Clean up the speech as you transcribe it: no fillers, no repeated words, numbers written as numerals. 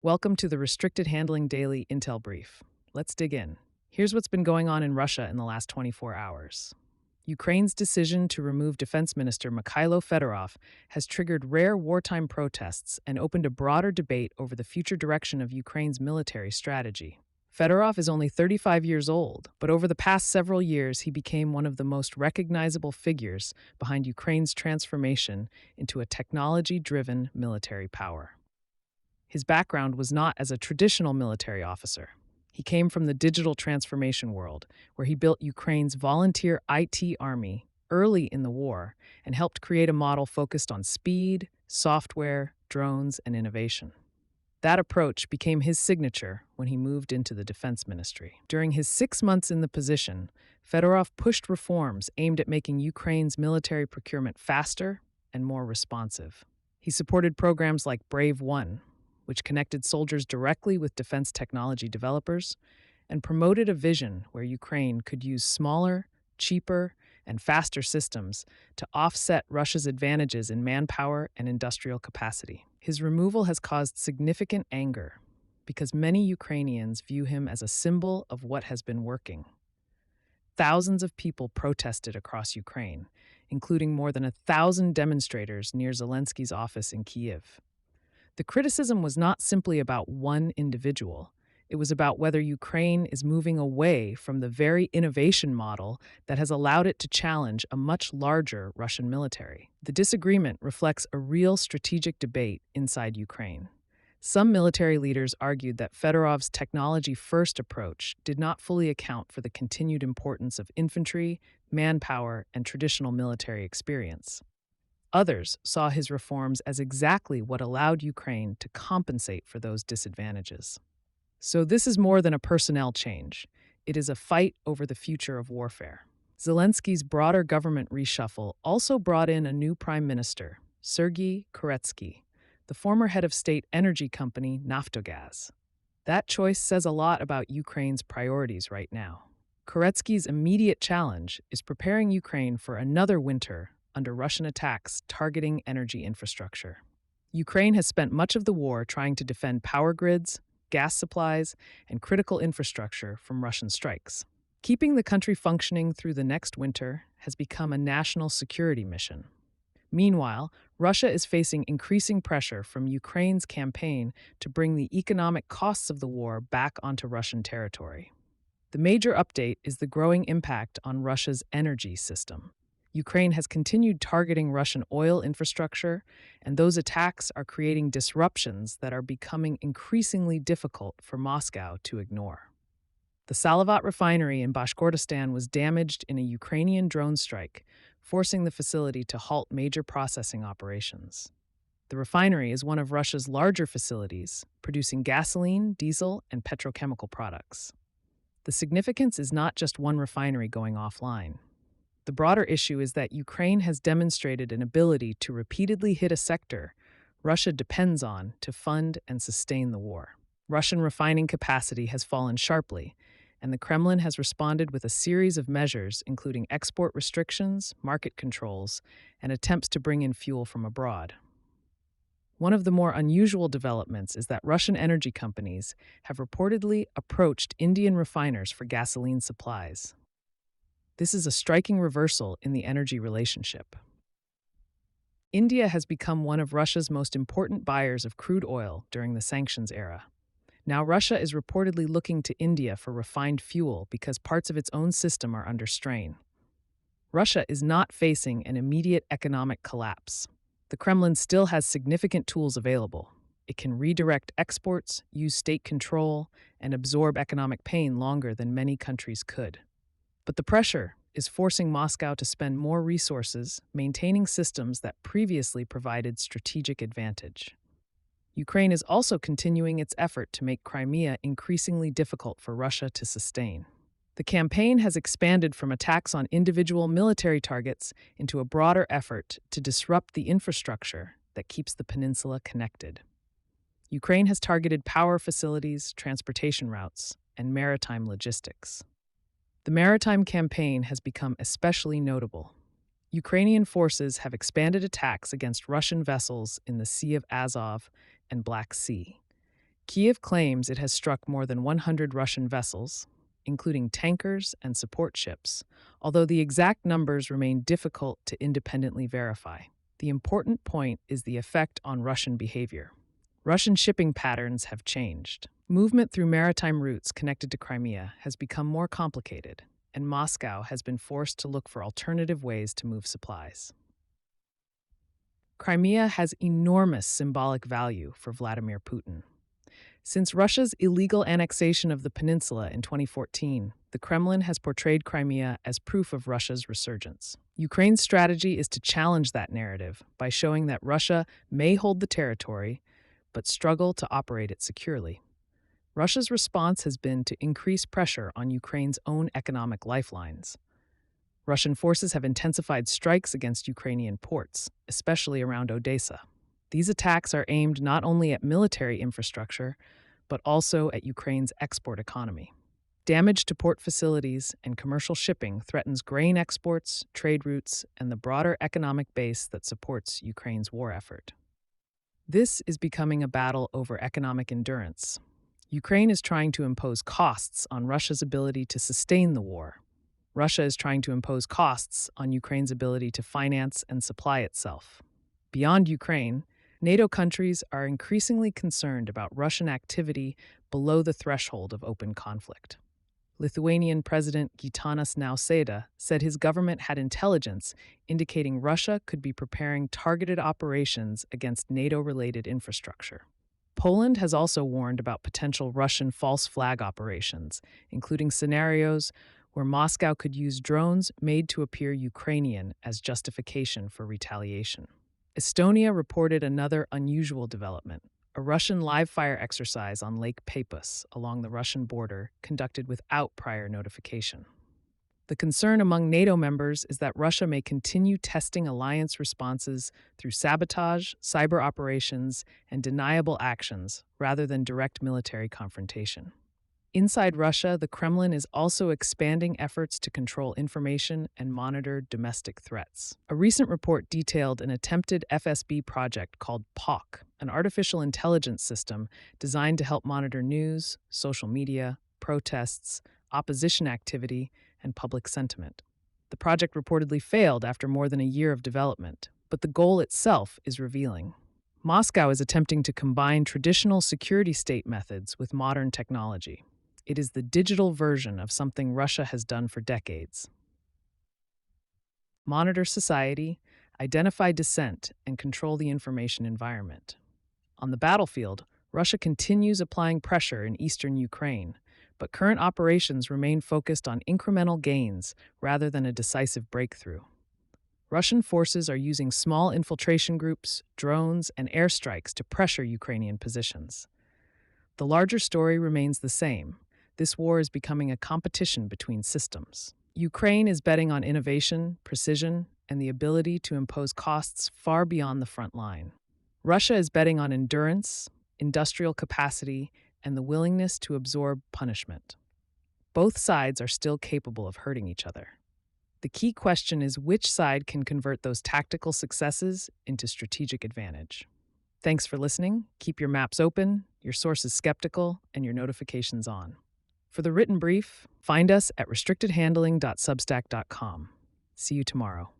Welcome to the Restricted Handling Daily Intel Brief. Let's dig in. Here's what's been going on in Russia in the last 24 hours. Ukraine's decision to remove Defense Minister Mykhailo Fedorov has triggered rare wartime protests and opened a broader debate over the future direction of Ukraine's military strategy. Fedorov is only 35 years old, but over the past several years he became one of the most recognizable figures behind Ukraine's transformation into a technology-driven military power. His background was not as a traditional military officer. He came from the digital transformation world, where he built Ukraine's volunteer IT army early in the war and helped create a model focused on speed, software, drones, and innovation. That approach became his signature when he moved into the defense ministry. During his 6 months in the position, Fedorov pushed reforms aimed at making Ukraine's military procurement faster and more responsive. He supported programs like Brave One, which connected soldiers directly with defense technology developers, and promoted a vision where Ukraine could use smaller, cheaper, and faster systems to offset Russia's advantages in manpower and industrial capacity. His removal has caused significant anger because many Ukrainians view him as a symbol of what has been working. Thousands of people protested across Ukraine, including more than 1,000 demonstrators near Zelensky's office in Kyiv. The criticism was not simply about one individual. It was about whether Ukraine is moving away from the very innovation model that has allowed it to challenge a much larger Russian military. The disagreement reflects a real strategic debate inside Ukraine. Some military leaders argued that Fedorov's technology-first approach did not fully account for the continued importance of infantry, manpower, and traditional military experience. Others saw his reforms as exactly what allowed Ukraine to compensate for those disadvantages. So this is more than a personnel change. It is a fight over the future of warfare. Zelensky's broader government reshuffle also brought in a new prime minister, Sergei Koretsky, the former head of state energy company Naftogaz. That choice says a lot about Ukraine's priorities right now. Koretsky's immediate challenge is preparing Ukraine for another winter under Russian attacks targeting energy infrastructure. Ukraine has spent much of the war trying to defend power grids, gas supplies, and critical infrastructure from Russian strikes. Keeping the country functioning through the next winter has become a national security mission. Meanwhile, Russia is facing increasing pressure from Ukraine's campaign to bring the economic costs of the war back onto Russian territory. The major update is the growing impact on Russia's energy system. Ukraine has continued targeting Russian oil infrastructure, and those attacks are creating disruptions that are becoming increasingly difficult for Moscow to ignore. The Salavat refinery in Bashkortostan was damaged in a Ukrainian drone strike, forcing the facility to halt major processing operations. The refinery is one of Russia's larger facilities, producing gasoline, diesel, and petrochemical products. The significance is not just one refinery going offline. The broader issue is that Ukraine has demonstrated an ability to repeatedly hit a sector Russia depends on to fund and sustain the war. Russian refining capacity has fallen sharply, and the Kremlin has responded with a series of measures including export restrictions, market controls, and attempts to bring in fuel from abroad. One of the more unusual developments is that Russian energy companies have reportedly approached Indian refiners for gasoline supplies. This is a striking reversal in the energy relationship. India has become one of Russia's most important buyers of crude oil during the sanctions era. Now Russia is reportedly looking to India for refined fuel because parts of its own system are under strain. Russia is not facing an immediate economic collapse. The Kremlin still has significant tools available. It can redirect exports, use state control, and absorb economic pain longer than many countries could. But the pressure is forcing Moscow to spend more resources maintaining systems that previously provided strategic advantage. Ukraine is also continuing its effort to make Crimea increasingly difficult for Russia to sustain. The campaign has expanded from attacks on individual military targets into a broader effort to disrupt the infrastructure that keeps the peninsula connected. Ukraine has targeted power facilities, transportation routes, and maritime logistics. The maritime campaign has become especially notable. Ukrainian forces have expanded attacks against Russian vessels in the Sea of Azov and Black Sea. Kyiv claims it has struck more than 100 Russian vessels, including tankers and support ships, although the exact numbers remain difficult to independently verify. The important point is the effect on Russian behavior. Russian shipping patterns have changed. Movement through maritime routes connected to Crimea has become more complicated, and Moscow has been forced to look for alternative ways to move supplies. Crimea has enormous symbolic value for Vladimir Putin. Since Russia's illegal annexation of the peninsula in 2014, the Kremlin has portrayed Crimea as proof of Russia's resurgence. Ukraine's strategy is to challenge that narrative by showing that Russia may hold the territory, but struggle to operate it securely. Russia's response has been to increase pressure on Ukraine's own economic lifelines. Russian forces have intensified strikes against Ukrainian ports, especially around Odessa. These attacks are aimed not only at military infrastructure, but also at Ukraine's export economy. Damage to port facilities and commercial shipping threatens grain exports, trade routes, and the broader economic base that supports Ukraine's war effort. This is becoming a battle over economic endurance. Ukraine is trying to impose costs on Russia's ability to sustain the war. Russia is trying to impose costs on Ukraine's ability to finance and supply itself. Beyond Ukraine, NATO countries are increasingly concerned about Russian activity below the threshold of open conflict. Lithuanian President Gitanas Nausėda said his government had intelligence indicating Russia could be preparing targeted operations against NATO-related infrastructure. Poland has also warned about potential Russian false flag operations, including scenarios where Moscow could use drones made to appear Ukrainian as justification for retaliation. Estonia reported another unusual development, a Russian live-fire exercise on Lake Peipus along the Russian border conducted without prior notification. The concern among NATO members is that Russia may continue testing alliance responses through sabotage, cyber operations, and deniable actions rather than direct military confrontation. Inside Russia, the Kremlin is also expanding efforts to control information and monitor domestic threats. A recent report detailed an attempted FSB project called POC, an artificial intelligence system designed to help monitor news, social media, protests, opposition activity, and public sentiment. The project reportedly failed after more than a year of development, but the goal itself is revealing. Moscow is attempting to combine traditional security state methods with modern technology. It is the digital version of something Russia has done for decades. Monitor society, identify dissent, and control the information environment. On the battlefield, Russia continues applying pressure in eastern Ukraine, but current operations remain focused on incremental gains rather than a decisive breakthrough. Russian forces are using small infiltration groups, drones, and airstrikes to pressure Ukrainian positions. The larger story remains the same. This war is becoming a competition between systems. Ukraine is betting on innovation, precision, and the ability to impose costs far beyond the front line. Russia is betting on endurance, industrial capacity, and the willingness to absorb punishment. Both sides are still capable of hurting each other. The key question is which side can convert those tactical successes into strategic advantage. Thanks for listening. Keep your maps open, your sources skeptical, and your notifications on. For the written brief, find us at restrictedhandling.substack.com. See you tomorrow.